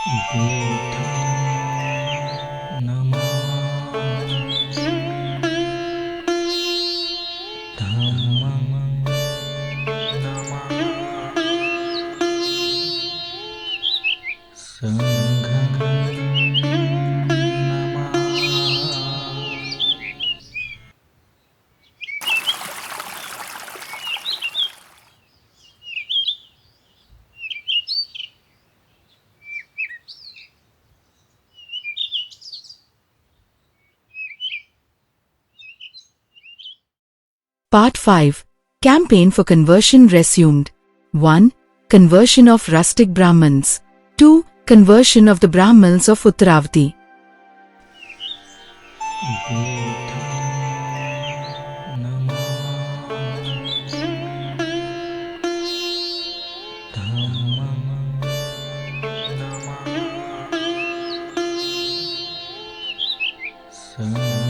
Buddham Namah Dhammam Namah Sangham Namah. Part 5. Campaign for conversion resumed. 1. Conversion of rustic Brahmins. 2. Conversion of the Brahmins of Uttaravati. Buddham Namah Dhammam Namah Sangham Namah.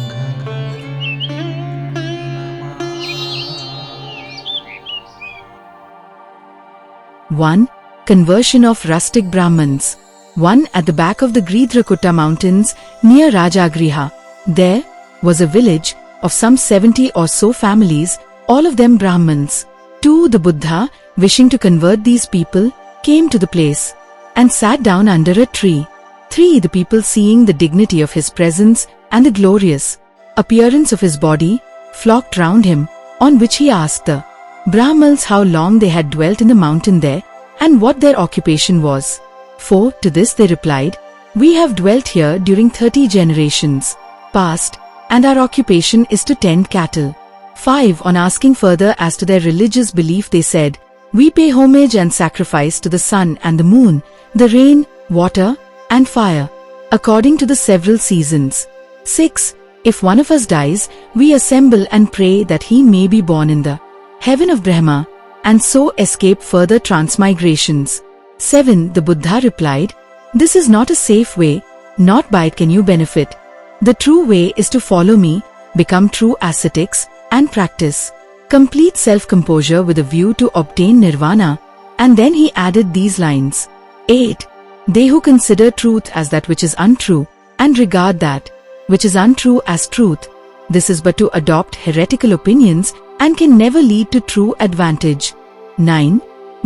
1. Conversion of rustic Brahmins. 1. At the back of the Gridrakutta mountains near Rajagriha, there was a village of some 70 or so families, all of them Brahmins. 2. The Buddha, wishing to convert these people, came to the place and sat down under a tree. 3. The people, seeing the dignity of his presence and the glorious appearance of his body, flocked round him, on which he asked the Brahmins how long they had dwelt in the mountain there, and what their occupation was. 4. To this they replied, "We have dwelt here during 30 generations past, and our occupation is to tend cattle." 5. On asking further as to their religious belief, they said, "We pay homage and sacrifice to the sun and the moon, the rain, water, and fire, according to the several seasons." 6. If one of us dies, we assemble and pray that he may be born in the heaven of Brahma, and so escape further transmigrations. 7. The Buddha replied, "This is not a safe way, not by it can you benefit. The true way is to follow me, become true ascetics, and practice complete self-composure with a view to obtain nirvana." And then he added these lines. 8. They who consider truth as that which is untrue, and regard that which is untrue as truth, this is but to adopt heretical opinions and can never lead to true advantage. 9.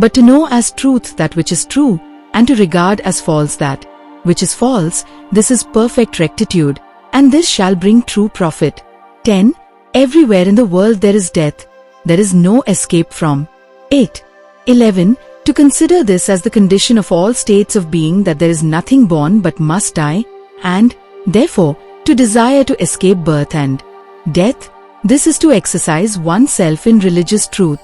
But to know as truth that which is true, and to regard as false that which is false, this is perfect rectitude, and this shall bring true profit. 10. Everywhere in the world there is death, there is no escape from it. 11. To consider this as the condition of all states of being, that there is nothing born but must die, and, therefore, to desire to escape birth and death, this is to exercise oneself in religious truth.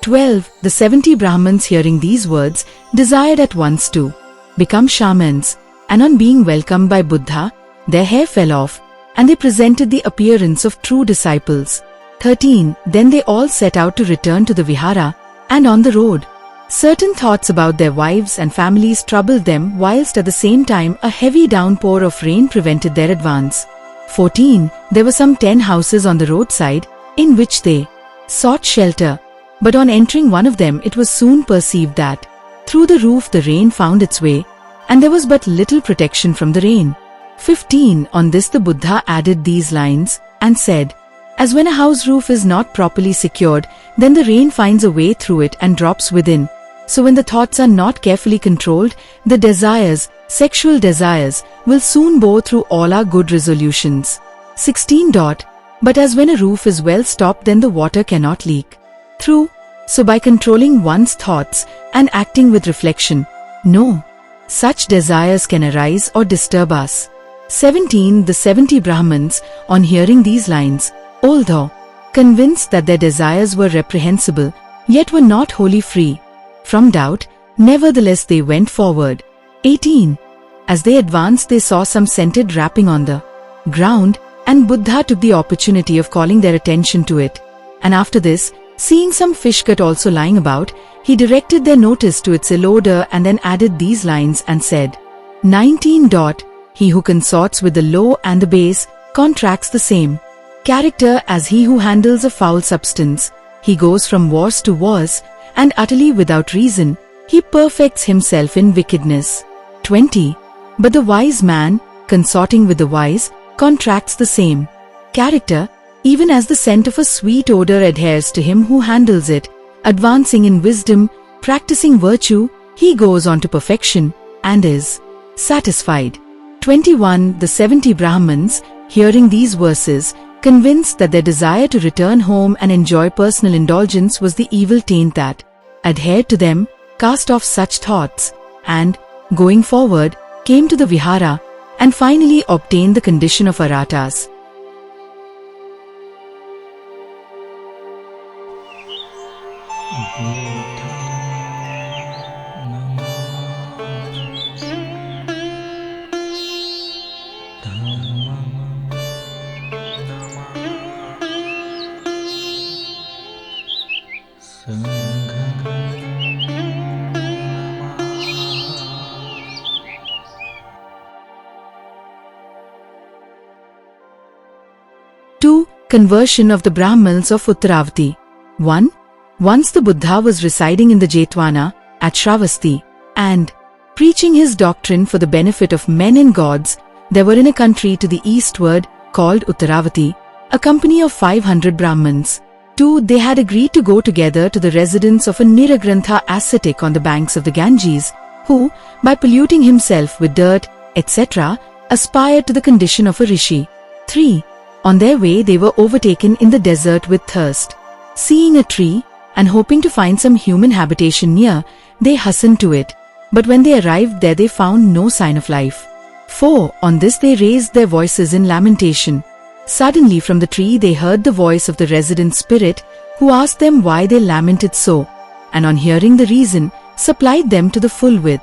12. The 70 Brahmins, hearing these words, desired at once to become shamans, and on being welcomed by Buddha, their hair fell off, and they presented the appearance of true disciples. 13. Then they all set out to return to the vihara, and on the road, certain thoughts about their wives and families troubled them, whilst at the same time a heavy downpour of rain prevented their advance. 14. There were some 10 houses on the roadside, in which they sought shelter, but on entering one of them it was soon perceived that through the roof the rain found its way, and there was but little protection from the rain. 15. On this the Buddha added these lines, and said, "As when a house roof is not properly secured, then the rain finds a way through it and drops within. So when the thoughts are not carefully controlled, the desires, sexual desires, will soon bore through all our good resolutions." 16. But as when a roof is well stopped, then the water cannot leak through. So by controlling one's thoughts and acting with reflection, no such desires can arise or disturb us. 17. The 70 Brahmins, on hearing these lines, although convinced that their desires were reprehensible, yet were not wholly free from doubt, nevertheless they went forward. 18. As they advanced, they saw some scented wrapping on the ground, and Buddha took the opportunity of calling their attention to it. And after this, seeing some fish cut also lying about, he directed their notice to its ill odor, and then added these lines and said, 19. He who consorts with the low and the base contracts the same character as he who handles a foul substance. He goes from wars to wars, and utterly without reason, he perfects himself in wickedness. 20. But the wise man, consorting with the wise, contracts the same character, even as the scent of a sweet odor adheres to him who handles it. Advancing in wisdom, practicing virtue, he goes on to perfection, and is satisfied. 21. The 70 Brahmins, hearing these verses, convinced that their desire to return home and enjoy personal indulgence was the evil taint that adhered to them, cast off such thoughts, and, going forward, came to the vihara, and finally obtained the condition of aratas. Conversion of the Brahmins of Uttaravati. 1. Once the Buddha was residing in the Jetwana, at Shravasti, and preaching his doctrine for the benefit of men and gods. There were in a country to the eastward, called Uttaravati, a company of 500 Brahmins. 2. They had agreed to go together to the residence of a Niragrantha ascetic on the banks of the Ganges, who, by polluting himself with dirt, etc., aspired to the condition of a rishi. 3. On their way they were overtaken in the desert with thirst. Seeing a tree, and hoping to find some human habitation near, they hastened to it. But when they arrived there they found no sign of life. 4. On this they raised their voices in lamentation. Suddenly from the tree they heard the voice of the resident spirit, who asked them why they lamented so, and on hearing the reason, supplied them to the full with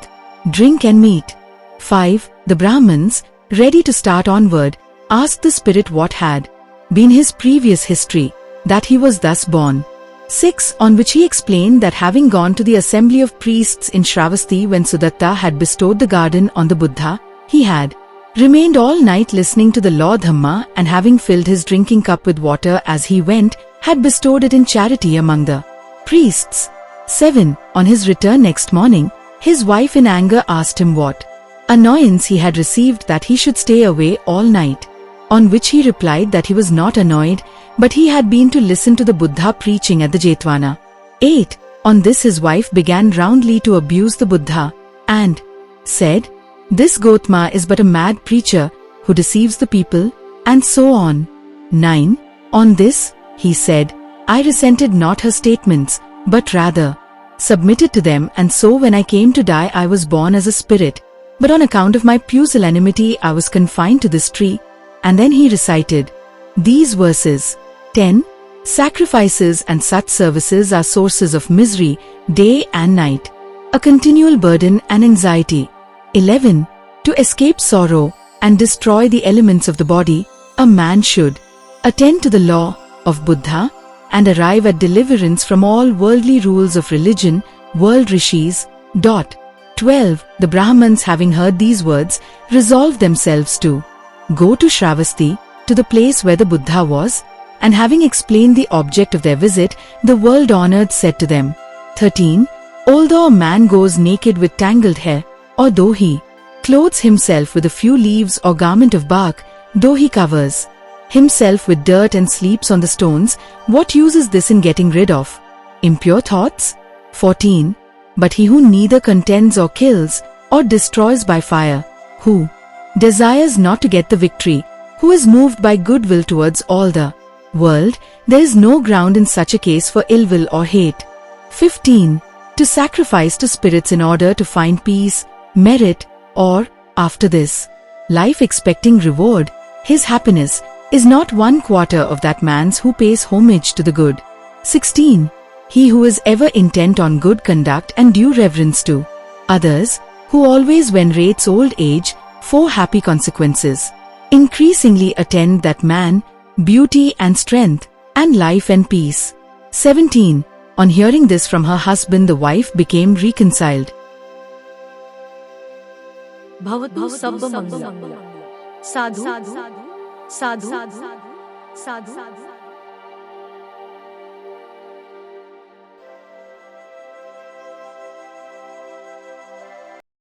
drink and meat. 5. The Brahmins, ready to start onward, asked the spirit what had been his previous history, that he was thus born. 6. On which he explained that having gone to the assembly of priests in Shravasti when Sudatta had bestowed the garden on the Buddha, he had remained all night listening to the law Dhamma, and having filled his drinking cup with water as he went, had bestowed it in charity among the priests. 7. On his return next morning, his wife in anger asked him what annoyance he had received that he should stay away all night. On which he replied that he was not annoyed, but he had been to listen to the Buddha preaching at the Jetwana. 8. On this his wife began roundly to abuse the Buddha, and said, "This Gotama is but a mad preacher, who deceives the people," and so on. 9. On this, he said, "I resented not her statements, but rather submitted to them, and so when I came to die I was born as a spirit, but on account of my pusillanimity I was confined to this tree." And then he recited these verses. 10. Sacrifices and such services are sources of misery, day and night, a continual burden and anxiety. 11. To escape sorrow and destroy the elements of the body, a man should attend to the law of Buddha and arrive at deliverance from all worldly rules of religion, world rishis. 12. The Brahmins, having heard these words, resolved themselves to go to Shravasti, to the place where the Buddha was, and having explained the object of their visit, the world-honored said to them. 13. Although a man goes naked with tangled hair, or though he clothes himself with a few leaves or garment of bark, though he covers himself with dirt and sleeps on the stones, what use is this in getting rid of impure thoughts? 14. But he who neither contends or kills, or destroys by fire, who desires not to get the victory, who is moved by goodwill towards all the world, there is no ground in such a case for ill will or hate. 15. To sacrifice to spirits in order to find peace, merit, or, after this life expecting reward, his happiness, is not 1/4 of that man's who pays homage to the good. 16. He who is ever intent on good conduct and due reverence to others, who always venerates old age, 4 happy consequences increasingly attend that man, beauty and strength, and life and peace. 17. On hearing this from her husband, the wife became reconciled. भवतु सब्ब मंगलम साधु साधु साधु साधु